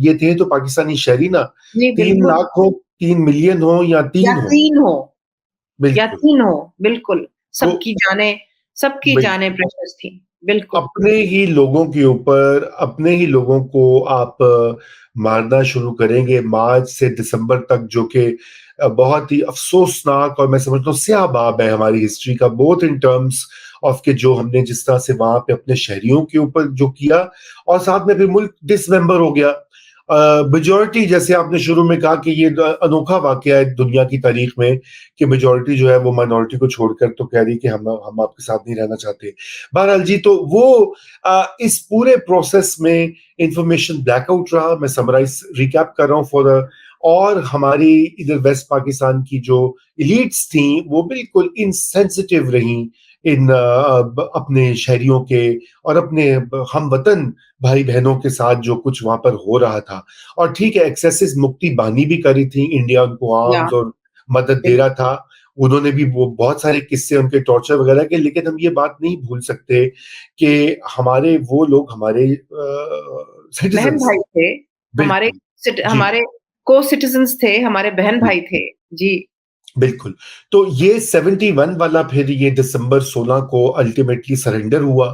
ये थे तो पाकिस्तानी शहरी ना, जी 3 बिल्कुल। लाख हो, 3 मिलियन हो या या 3 हो। 3 हो, या बिल्कुल। 3 हो, बिल्कुल। तो सबकी जानें बिल्कुल। प्रेशियस थी, बिल्कुल। अपने ही लोगों के ऊपर, अपने ही लोगों को आप मारना शुरू करेंगे मार्च से दिसंबर तक, जो कि बहुत ही अफसोसनाक और मैं समझता हूँ स्याह बाब है हमारी हिस्ट्री का, बोथ इन टर्म्स ऑफ के जो हमने जिस तरह से वहां पे अपने शहरियों के ऊपर जो किया, और साथ में फिर मुल्क डिसमेंबर हो गया। मेजोरिटी, जैसे आपने शुरू में कहा कि ये अनोखा वाकया है दुनिया की तारीख में कि मेजोरिटी जो है वो माइनॉरिटी को छोड़कर तो कह रही कि हम आपके साथ नहीं रहना चाहते। बहरहाल जी, तो वो इस पूरे प्रोसेस में इंफॉर्मेशन ब्लैकआउट रहा। मैं समराइज रिकैप कर रहा हूँ फॉर और हमारी इधर वेस्ट पाकिस्तान की जो इलीट्स थी वो बिल्कुल इनसेंसिटिव रहीं इन अपने शहरियों के और अपने हम वतन भाई बहनों के साथ जो कुछ वहां पर हो रहा था। और ठीक है, एक्सेसिस मुक्ति बानी भी करी थी, इंडिया उनको या आर्म्स और मदद दे बिल्कुल। रहा था। उन्होंने भी वो बहुत सारे किस्से उनके टॉर्चर वगैरह के, लेकिन हम ये बात नहीं भूल सकते कि हमारे वो लोग हमारे बहन सिटीजन्स भाई थे। थे, हमारे बिल्कुल। जी। हमारे को-सिटिज़न्स थे, हमारे बहन भाई थे। जी। बिल्कुल। तो ये 71 वाला फिर ये दिसंबर 16 को अल्टीमेटली सरेंडर हुआ।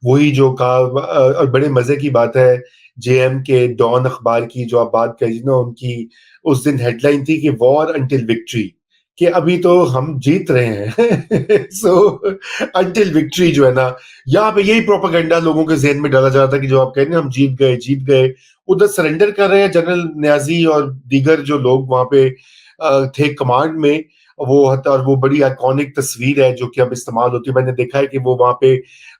वही जो कहा और बड़े मजे की बात है, जेएम के डॉन अखबार की जो आप बात करी ना, उनकी उस दिन हेडलाइन थी कि वॉर अंटिल विक्ट्री, कि अभी तो हम जीत रहे हैं। सो अंटिल विक्ट्री जो है ना, यहाँ पे यही प्रोपेगेंडा लोगों के जहन में डाला जा रहा था कि जो आप कह रहे हैं हम जीत गए, जीत गए। उधर सरेंडर कर रहे हैं जनरल न्याजी और दीगर जो लोग वहां पे थे कमांड में। और वो बड़ी आइकॉनिक तस्वीर है जो कि अब इस्तेमाल होती है। मैंने देखा है कि वो वहां पे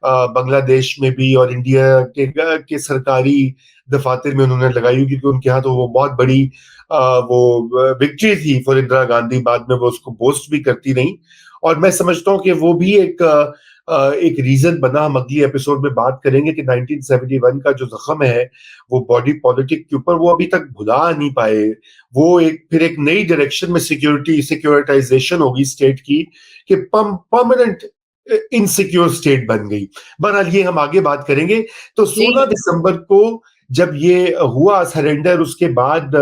बांग्लादेश में भी और इंडिया के सरकारी दफातर में उन्होंने लगाई हुई, क्योंकि उनके यहाँ तो वो बहुत बड़ी वो विक्ट्री थी फॉर इंदिरा गांधी। बाद में वो उसको बोस्ट भी करती रही, और मैं समझता हूँ कि वो भी एक रीजन बना। हम अगली एपिसोड में बात करेंगे कि 1971 का जो जख्म है वो बॉडी पॉलिटिक के ऊपर, वो अभी तक भुला नहीं पाए। वो फिर एक नई डायरेक्शन में सिक्योरिटाइजेशन होगी स्टेट की, कि परमानेंट इनसिक्योर स्टेट बन गई। बहरहाल ये हम आगे बात करेंगे। तो जी। 16 दिसंबर को जब ये हुआ सरेंडर, उसके बाद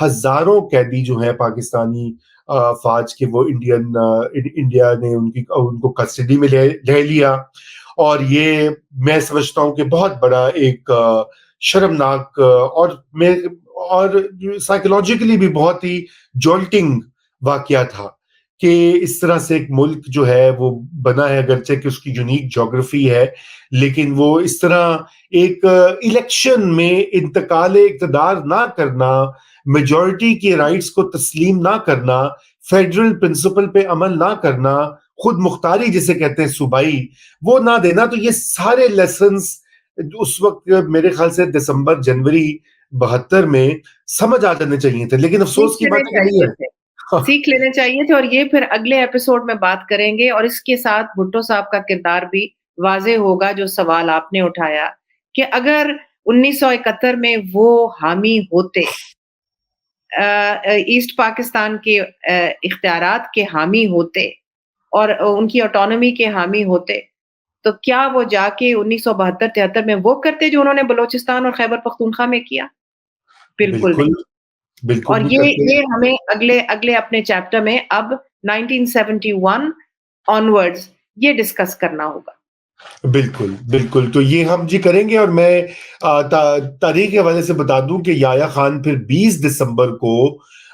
हजारों कैदी जो हैं पाकिस्तानी फौज के, वो इंडिया ने उनको कस्टडी में ले लिया। और ये मैं समझता हूं कि बहुत बड़ा एक शर्मनाक और साइकोलॉजिकली भी बहुत ही जॉल्टिंग वाकया था कि इस तरह से एक मुल्क जो है वो बना है, अगरचे कि उसकी यूनिक ज्योग्राफी है, लेकिन वो इस तरह एक इलेक्शन में इंतकाल इक़्तिदार ना करना, मेजॉरिटी के राइट्स को तस्लीम ना करना, फेडरल प्रिंसिपल पे अमल ना करना, खुद मुख्तारी जिसे कहते हैं सूबाई, वो ना देना। तो ये सारे लेसन्स उस वक्त मेरे ख्याल से दिसंबर जनवरी 72 में समझ आ जाने चाहिए थे, लेकिन सीख अफसोस की लेने बात है कि नहीं चाहिए है। थे। हाँ। सीख लेने चाहिए थे, और ये फिर अगले एपिसोड में बात करेंगे, और इसके साथ भुट्टो साहब का किरदार भी वाज़ेह होगा, जो सवाल आपने उठाया कि अगर 1971 में वो हामी होते, ईस्ट पाकिस्तान के इख्तियारात के हामी होते और उनकी ऑटोनॉमी के हामी होते, तो क्या वो जाके 1972-73 में वो करते जो उन्होंने बलूचिस्तान और खैबर पख्तूनख्वा में किया? बिल्कुल बिल्कुल, नहीं। बिल्कुल और नहीं करते। ये हमें अगले अगले अपने चैप्टर में अब 1971 ऑनवर्ड्स ये डिस्कस करना होगा। बिल्कुल, बिल्कुल। तो ये हम जी करेंगे, और मैं तारीख के हवाले से बता दूं कि याह्या खान फिर 20 दिसंबर को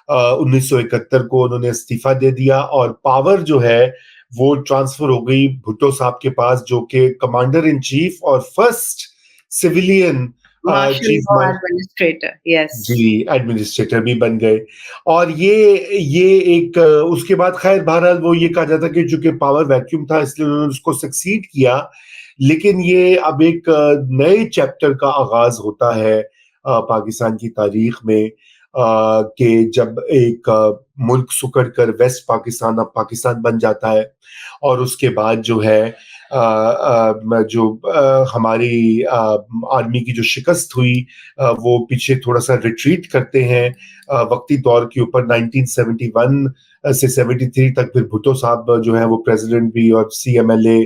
1971 को उन्होंने इस्तीफा दे दिया, और पावर जो है वो ट्रांसफर हो गई भुट्टो साहब के पास, जो कि कमांडर इन चीफ और first civilian martial chief law administrator, yes. जी एडमिनिस्ट्रेटर भी बन गए। और ये एक उसके बाद खैर बहरहाल वो ये कहा जाता कि चूंकि पावर वैक्यूम था इसलिए उन्होंने उसको सक्सीड किया। लेकिन ये अब एक नए चैप्टर का आगाज होता है पाकिस्तान की तारीख में, कि जब एक मुल्क सुकड़ कर वेस्ट पाकिस्तान अब पाकिस्तान बन जाता है। और उसके बाद जो है हमारी आर्मी की जो शिकस्त हुई, वो पीछे थोड़ा-सा रिट्रीट करते हैं वक़्ती दौर के ऊपर। 1971 से 73 तक फिर भुट्टो साहब जो है वो प्रेसिडेंट भी और सीएमएलए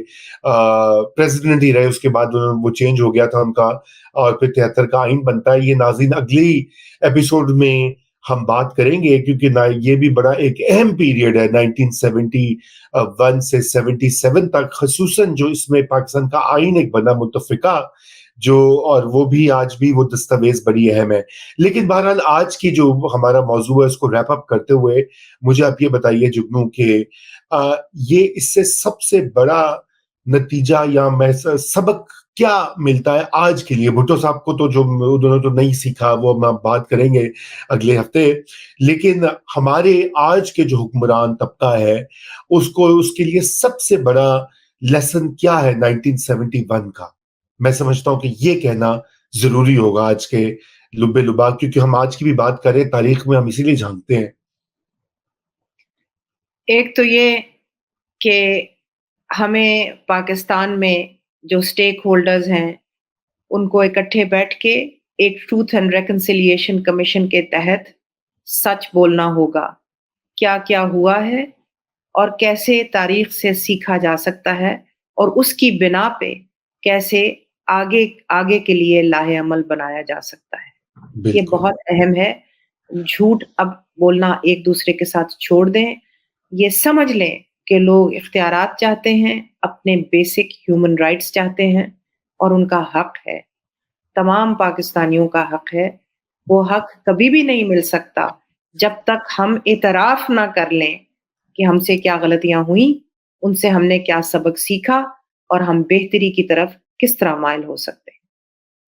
प्रेसिडेंट ही रहे। उसके बाद वो चेंज हो गया था उनका, और फिर 73 का आइन बनता है। ये नाज़रीन अगली एपिसोड में हम बात करेंगे, क्योंकि ना ये भी बड़ा एक अहम पीरियड है 1971 से 77 तक, खसूसन जो इसमें पाकिस्तान का आइन एक बना मुत्तफ़िका जो, और वो भी आज भी वो दस्तावेज बड़ी अहम है। लेकिन बहरहाल आज की जो हमारा मौजू है उसको रैप अप करते हुए मुझे आप ये बताइए जुगनू कि ये इससे सबसे बड़ा नतीजा या सबक क्या मिलता है आज के लिए? भुट्टो साहब को तो जो उन्होंने तो नहीं सीखा वो हम बात करेंगे अगले हफ्ते, लेकिन हमारे आज के जो हुक्मरान तबका है उसको, उसके लिए सबसे बड़ा लेसन क्या है 1971 का? मैं समझता हूं कि ये कहना जरूरी होगा आज के लुब्बे लुबा, क्योंकि हम आज की भी बात करें तारीख में हम इसीलिए जानते हैं। एक तो ये कि हमें पाकिस्तान में जो स्टेक होल्डर्स हैं, उनको इकट्ठे बैठ के एक ट्रूथ एंड रिकंसिलिएशन कमीशन के तहत सच बोलना होगा। क्या-क्या हुआ है और कैसे तारीख से सीखा जा सकता है और उसकी बिना पे कैसे आगे आगे के लिए लाहे-अमल बनाया जा सकता है। ये बिल्कुल। बहुत अहम है। झूठ अब बोलना एक-दूसरे के साथ छोड़ दें। ये समझ लें कि लोग इख्तियारात चाहते हैं, अपने बेसिक ह्यूमन राइट्स चाहते हैं और उनका हक है। तमाम पाकिस्तानियों का हक है। वो हक कभी भी नहीं मिल सकता जब तक हम इतराफ़ ना कर लें कि हमसे क्या गलतियाँ हुई, उनसे हमने क्या सबक सीखा और हम बेहतरी की तरफ किस तरह माइल हो सकते हैं।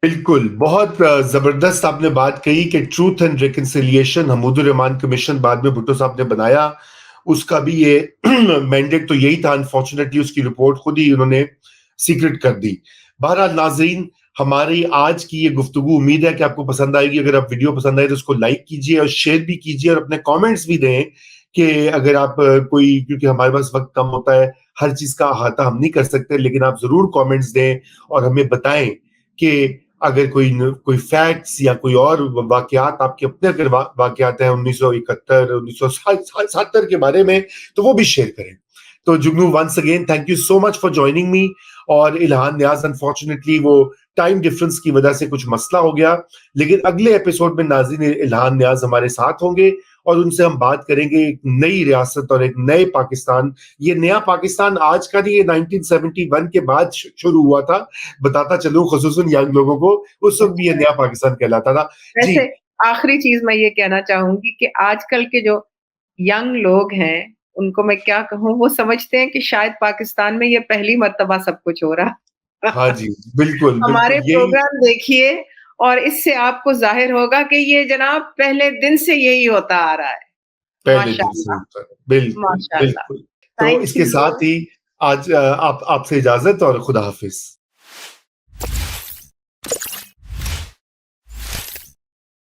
बिल्कुल, बहुत ज़बरदस्त आपने बात कही कि truth and reconciliation Hamidur Rahman commission बाद में भुट्टो साहब ने बनाया, उसका भी ये मैंडेट तो यही था। अनफॉर्चुनेटली उसकी रिपोर्ट खुद ही उन्होंने सीक्रेट कर दी। बहरहाल नाज़रीन, हमारी आज की ये गुफ्तगू उम्मीद है कि आपको पसंद आएगी। अगर आप वीडियो पसंद आए तो उसको लाइक कीजिए और शेयर भी कीजिए और अपने कमेंट्स भी दें कि अगर आप कोई, क्योंकि हमारे पास वक्त कम होता है, हर चीज़ का अहाता हम नहीं कर सकते, लेकिन आप ज़रूर कमेंट्स दें और हमें बताएं कि अगर कोई फैक्ट्स या कोई और वाकयात आपके अपने अगर वाकयात हैं 1971 1970 के बारे में, तो वो भी शेयर करें। तो Jugnu, once again thank you so much for joining me. और इल्हान नियाज, अनफॉर्चुनेटली वो टाइम डिफरेंस की वजह से कुछ मसला हो गया, लेकिन अगले एपिसोड में नाज़रीन इल्हान नियाज हमारे साथ होंगे और उनसे हम बात करेंगे एक नई रियासत और एक नए पाकिस्तान। ये नया पाकिस्तान आज का नहीं, ये 1971 के बाद शुरू हुआ था। बताता चलूं खुसूसन यंग लोगों को, उस वक्त भी ये नया पाकिस्तान कहलाता था। जी। वैसे आखिरी चीज़ मैं ये कहना चाहूँगी कि आजकल के जो यंग लोग हैं, उनको मैं क्या कहूँ, वो समझते हैं कि शायद पाकिस्तान में ये पहली मर्तबा सब कुछ हो रहा। हाँ जी, बिल्कुल बिल्कुल, हमारे यही प्रोग्राम देखिए और इससे आपको ज़ाहिर होगा कि ये जनाब पहले दिन से यही होता आ रहा है। पहले दिन से माशाअल्लाह, होता है। बिल्कुल माशाअल्लाह। बिल्कुल। तो थैंक इसके यू। साथ ही आज आपसे इजाजत और खुदा हाफिज।